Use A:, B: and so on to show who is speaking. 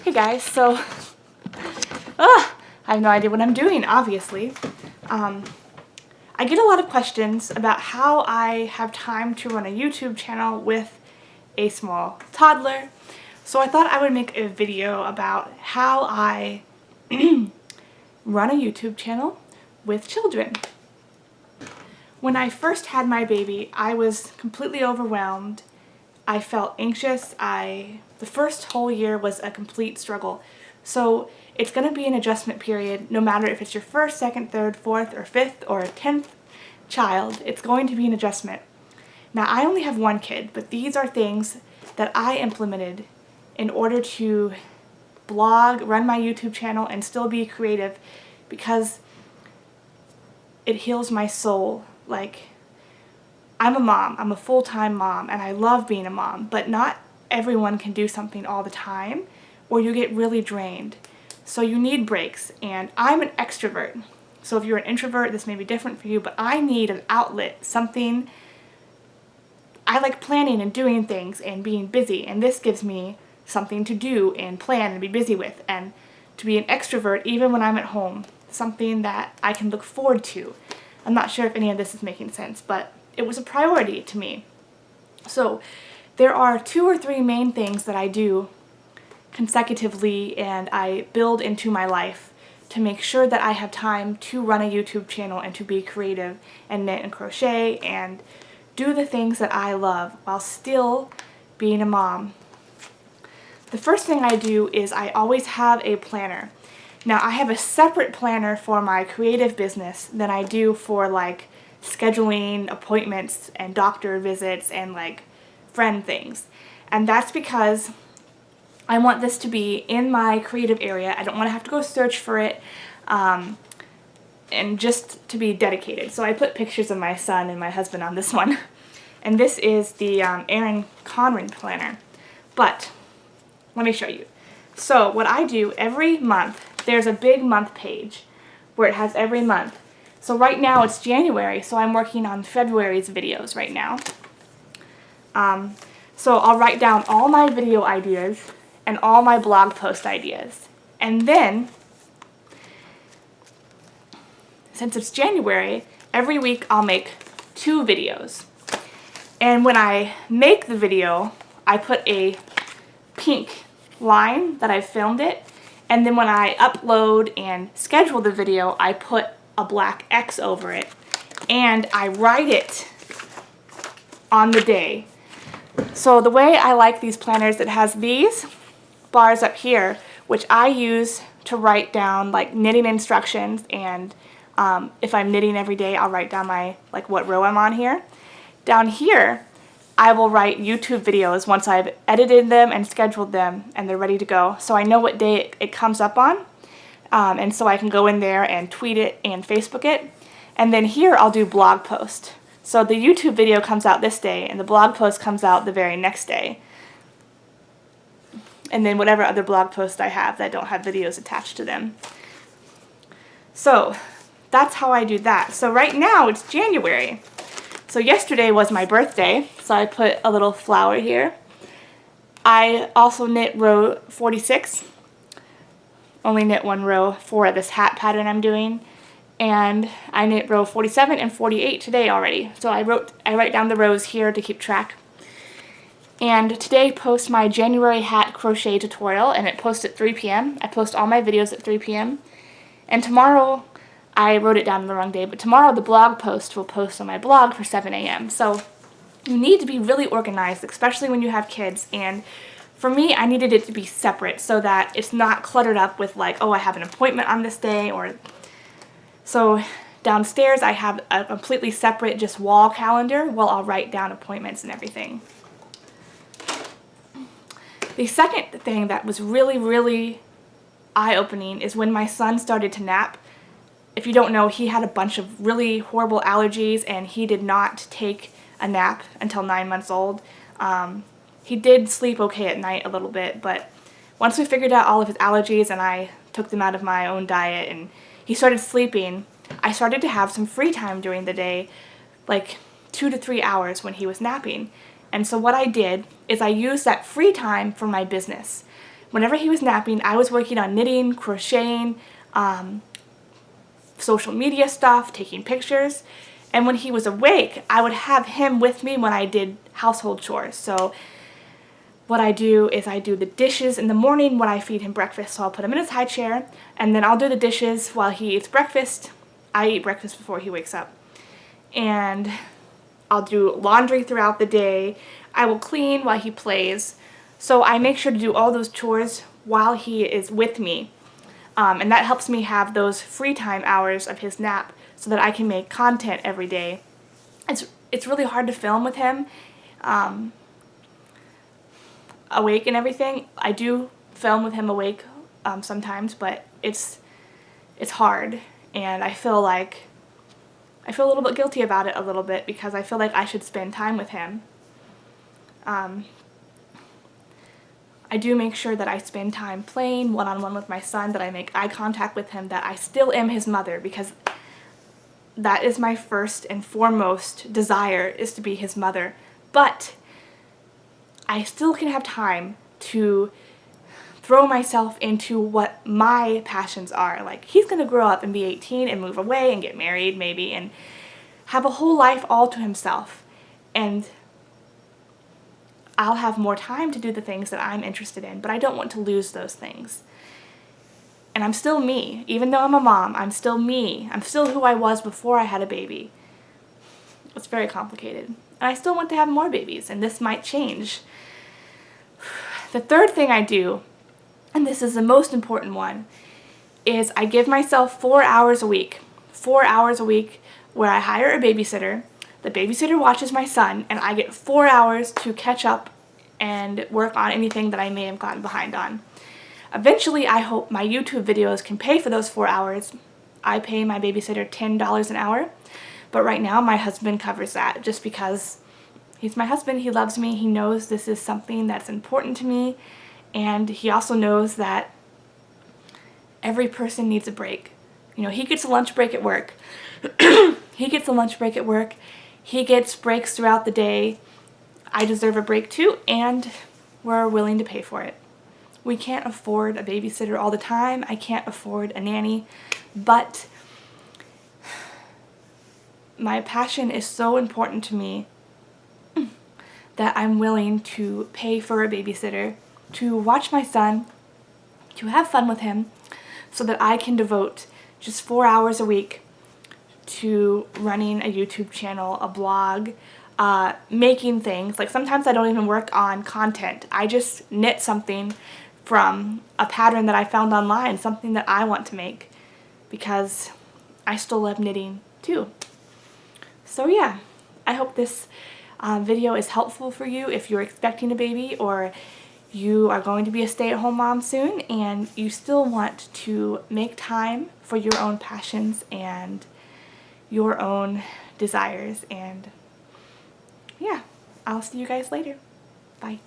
A: Hey guys, so I have no idea what I'm doing, obviously. I get a lot of questions about how I have time to run a YouTube channel with a small toddler. So I thought I would make a video about how I run a YouTube channel with children. When I first had my baby, I was completely overwhelmed. I felt anxious. The first whole year was a complete struggle. So it's going to be an adjustment period no matter if it's your first, second, third, fourth, or fifth, or 10th child. It's going to be an adjustment. Now I only have one kid, but these are things that I implemented in order to blog, run my YouTube channel, and still be creative because it heals my soul. Like, I'm a mom, I'm a full-time mom, and I love being a mom, but not everyone can do something all the time or you get really drained. So you need breaks, and I'm an extrovert. So if you're an introvert, this may be different for you, but I need an outlet, something. I like planning and doing things and being busy, and this gives me something to do and plan and be busy with, and to be an extrovert even when I'm at home, something that I can look forward to. I'm not sure if any of this is making sense, but it was a priority to me. So there are 2 or 3 main things that I do consecutively and I build into my life to make sure that I have time to run a YouTube channel and to be creative and knit and crochet and do the things that I love while still being a mom. The first thing I do is I always have a planner. Now I have a separate planner for my creative business than I do for like scheduling appointments and doctor visits and like friend things. And that's because I want this to be in my creative area. I don't want to have to go search for it and just to be dedicated. So I put pictures of my son and my husband on this one. And this is the Erin Conran planner. But let me show you. So what I do every month, there's a big month page where it has every month. So right now it's January, so I'm working on February's videos right now. So I'll write down all my video ideas and all my blog post ideas. And then, since it's January, every week I'll make 2 videos. And when I make the video, I put a pink line that I filmed it. And then when I upload and schedule the video, I put a black X over it. And I write it on the day. So the way I like these planners, it has these bars up here, which I use to write down like knitting instructions, and if I'm knitting every day, I'll write down my what row I'm on here. Down here, I will write YouTube videos once I've edited them and scheduled them and they're ready to go, so I know what day it comes up on, and so I can go in there and tweet it and Facebook it. And then here I'll do blog post. So the YouTube video comes out this day and the blog post comes out the very next day. And then whatever other blog posts I have that don't have videos attached to them. So that's how I do that. So right now it's January. So yesterday was my birthday, so I put a little flower here. I also knit row 46. Only knit 1 row for this hat pattern I'm doing. And I knit row 47 and 48 today already. So I write down the rows here to keep track. And today post my January hat crochet tutorial, and it posts at 3 p.m. I post all my videos at 3 p.m. And tomorrow, I wrote it down on the wrong day, but tomorrow the blog post will post on my blog for 7 a.m. So you need to be really organized, especially when you have kids. And for me, I needed it to be separate so that it's not cluttered up with like, oh, I have an appointment on this day, or so downstairs I have a completely separate just wall calendar while I'll write down appointments and everything. The second thing that was really, really eye-opening is when my son started to nap. If you don't know, he had a bunch of really horrible allergies and he did not take a nap until 9 months old. He did sleep okay at night a little bit, but once we figured out all of his allergies and I took them out of my own diet and he started sleeping, I started to have some free time during the day, like 2 to 3 hours when he was napping. And so what I did is I used that free time for my business. whenever he was napping, I was working on knitting, crocheting, social media stuff, taking pictures. And when he was awake, I would have him with me when I did household chores. So what I do is I do the dishes in the morning when I feed him breakfast. So I'll put him in his high chair, and then I'll do the dishes while he eats breakfast. I eat breakfast before he wakes up. And I'll do laundry throughout the day. I will clean while he plays. So I make sure to do all those chores while he is with me. And that helps me have those free time hours of his nap so that I can make content every day. It's really hard to film with him awake and everything. I do film with him awake sometimes, but it's hard, and I feel a little bit guilty about it a little bit because I feel like I should spend time with him. I do make sure that I spend time playing one-on-one with my son, that I make eye contact with him, that I still am his mother, because that is my first and foremost desire, is to be his mother. But I still can have time to throw myself into what my passions are. Like, he's going to grow up and be 18 and move away and get married maybe and have a whole life all to himself. And I'll have more time to do the things that I'm interested in, but I don't want to lose those things. And I'm still me. Even though I'm a mom, I'm still me. I'm still who I was before I had a baby. It's very complicated. And I still want to have more babies, and this might change. The third thing I do, and this is the most important one, is I give myself 4 hours a week. 4 hours a week where I hire a babysitter. The babysitter watches my son, and I get 4 hours to catch up and work on anything that I may have gotten behind on. Eventually, I hope my YouTube videos can pay for those 4 hours. I pay my babysitter $10 an hour, but right now my husband covers that just because he's my husband, he loves me, he knows this is something that's important to me, and he also knows that every person needs a break. You know, he gets a lunch break at work. He gets a lunch break at work. He gets breaks throughout the day. I deserve a break too, and we're willing to pay for it. We can't afford a babysitter all the time. I can't afford a nanny, but my passion is so important to me that I'm willing to pay for a babysitter to watch my son, to have fun with him, so that I can devote just 4 hours a week to running a YouTube channel, a blog, making things. Like, sometimes I don't even work on content. I just knit something from a pattern that I found online, something that I want to make, because I still love knitting too. So yeah, I hope this video is helpful for you if you're expecting a baby, or you are going to be a stay-at-home mom soon and you still want to make time for your own passions and your own desires. And yeah, I'll see you guys later. Bye.